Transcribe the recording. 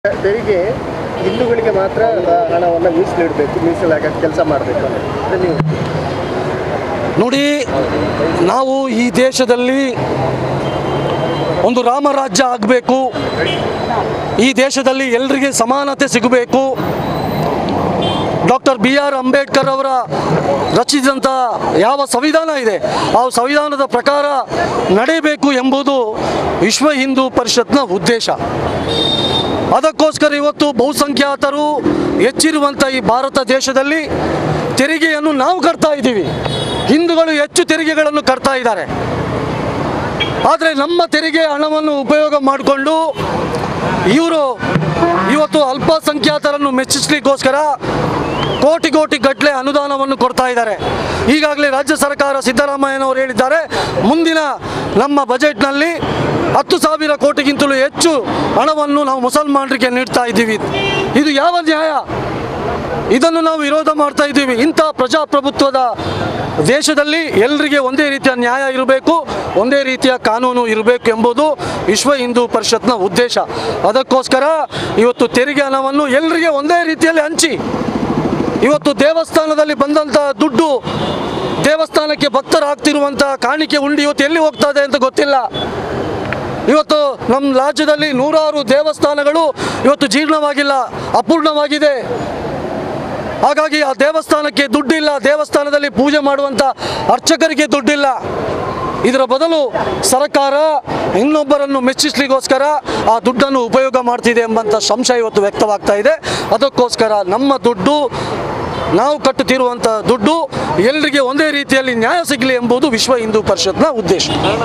ತೆರಿಗೆ ಹಿಂದೂಗಳಿಗೆ ಮಾತ್ರ ಹಣವನ್ನು ಮೀಸಲಿಡಬೇಕು, ಮೀಸಲಾಗ ಕೆಲಸ ಮಾಡಬೇಕು ಅಂದರೆ ನೀವು ನೋಡಿ, ನಾವು ಈ ದೇಶದಲ್ಲಿ ಒಂದು ರಾಮರಾಜ್ಯ ಆಗಬೇಕು, ಈ ದೇಶದಲ್ಲಿ ಎಲ್ಲರಿಗೆ ಸಮಾನತೆ ಸಿಗಬೇಕು, ಡಾಕ್ಟರ್ BR ಅಂಬೇಡ್ಕರ್ ಅವರ ರಚಿಸಿದಂಥ ಯಾವ ಸಂವಿಧಾನ ಇದೆ ಆ ಸಂವಿಧಾನದ ಪ್ರಕಾರ ನಡೆಯಬೇಕು ಎಂಬುದು ವಿಶ್ವ ಹಿಂದೂ ಪರಿಷತ್ನ ಉದ್ದೇಶ. ಅದಕ್ಕೋಸ್ಕರ ಇವತ್ತು ಬಹುಸಂಖ್ಯಾತರು ಹೆಚ್ಚಿರುವಂಥ ಈ ಭಾರತ ದೇಶದಲ್ಲಿ ತೆರಿಗೆಯನ್ನು ನಾವು ಕಟ್ತಾ ಇದ್ದೀವಿ. ಹಿಂದೂಗಳು ಹೆಚ್ಚು ತೆರಿಗೆಗಳನ್ನು ಕಟ್ತಾ ಇದ್ದಾರೆ. ಆದರೆ ನಮ್ಮ ತೆರಿಗೆ ಹಣವನ್ನು ಉಪಯೋಗ ಮಾಡಿಕೊಂಡು ಇವರು ಇವತ್ತು ಅಲ್ಪಸಂಖ್ಯಾತರನ್ನು ಮೆಚ್ಚಿಸಲಿಕ್ಕೋಸ್ಕರ ಕೋಟಿ ಗಟ್ಟಲೆ ಅನುದಾನವನ್ನು ಕೊಡ್ತಾ ಇದ್ದಾರೆ. ಈಗಾಗಲೇ ರಾಜ್ಯ ಸರ್ಕಾರ ಸಿದ್ದರಾಮಯ್ಯನವರು ಹೇಳಿದ್ದಾರೆ, ಮುಂದಿನ ನಮ್ಮ ಬಜೆಟ್ನಲ್ಲಿ 10,000 ಕೋಟಿಗಿಂತಲೂ ಹೆಚ್ಚು ಹಣವನ್ನು ನಾವು ಮುಸಲ್ಮಾನರಿಗೆ ನೀಡ್ತಾ ಇದ್ದೀವಿ. ಇದು ಯಾವ ನ್ಯಾಯ? ಇದನ್ನು ನಾವು ವಿರೋಧ ಮಾಡ್ತಾ ಇದ್ದೀವಿ. ಇಂಥ ಪ್ರಜಾಪ್ರಭುತ್ವದ ದೇಶದಲ್ಲಿ ಎಲ್ಲರಿಗೆ ಒಂದೇ ರೀತಿಯ ನ್ಯಾಯ ಇರಬೇಕು, ಒಂದೇ ರೀತಿಯ ಕಾನೂನು ಇರಬೇಕು ಎಂಬುದು ವಿಶ್ವ ಹಿಂದೂ ಪರಿಷತ್ನ ಉದ್ದೇಶ. ಅದಕ್ಕೋಸ್ಕರ ಇವತ್ತು ತೆರಿಗೆ ಹಣವನ್ನು ಎಲ್ಲರಿಗೆ ಒಂದೇ ರೀತಿಯಲ್ಲಿ ಹಂಚಿ, ಇವತ್ತು ದೇವಸ್ಥಾನದಲ್ಲಿ ಬಂದಂಥ ದುಡ್ಡು ದೇವಸ್ಥಾನಕ್ಕೆ ಭಕ್ತರಾಗ್ತಿರುವಂಥ ಕಾಣಿಕೆ ಉಂಡಿ ಇವತ್ತು ಎಲ್ಲಿ ಹೋಗ್ತಾ ಇದೆ ಅಂತ ಗೊತ್ತಿಲ್ಲ. ಇವತ್ತು ನಮ್ಮ ರಾಜ್ಯದಲ್ಲಿ ನೂರಾರು ದೇವಸ್ಥಾನಗಳು ಇವತ್ತು ಜೀರ್ಣವಾಗಿಲ್ಲ, ಅಪೂರ್ಣವಾಗಿದೆ. ಹಾಗಾಗಿ ಆ ದೇವಸ್ಥಾನಕ್ಕೆ ದುಡ್ಡಿಲ್ಲ, ದೇವಸ್ಥಾನದಲ್ಲಿ ಪೂಜೆ ಮಾಡುವಂಥ ಅರ್ಚಕರಿಗೆ ದುಡ್ಡಿಲ್ಲ. ಇದರ ಬದಲು ಸರ್ಕಾರ ಇನ್ನೊಬ್ಬರನ್ನು ಮೆಚ್ಚಿಸಲಿಕ್ಕೋಸ್ಕರ ಆ ದುಡ್ಡನ್ನು ಉಪಯೋಗ ಮಾಡ್ತಿದೆ ಎಂಬಂಥ ಸಂಶಯ ಇವತ್ತು ವ್ಯಕ್ತವಾಗ್ತಾ ಇದೆ. ಅದಕ್ಕೋಸ್ಕರ ನಮ್ಮ ದುಡ್ಡು, ನಾವು ಕಟ್ಟುತ್ತಿರುವಂಥ ದುಡ್ಡು ಎಲ್ಲರಿಗೆ ಒಂದೇ ರೀತಿಯಲ್ಲಿ ನ್ಯಾಯ ಸಿಗಲಿ ಎಂಬುದು ವಿಶ್ವ ಹಿಂದೂ ಪರಿಷತ್ನ ಉದ್ದೇಶ.